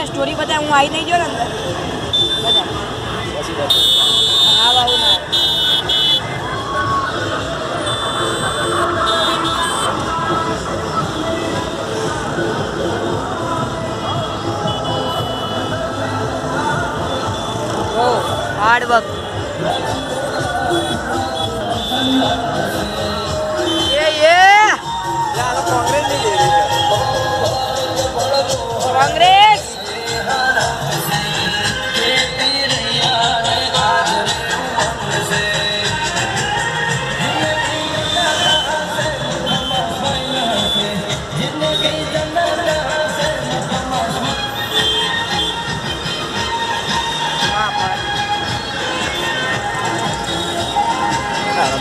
મને સ્ટોરી બતાવે, હું આવી નહીં ગયો ને અંદર બધા હા બાબુ ના हार्ड वर्क ये कांग्रेस नहीं दे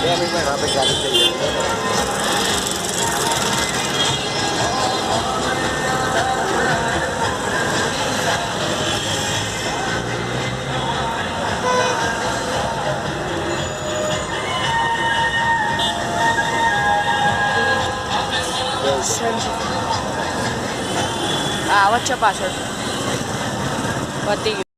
रही कांग्रेस वहाँ पे गाड़ी चाहिए आवश्यक पाછળ પતી ગયું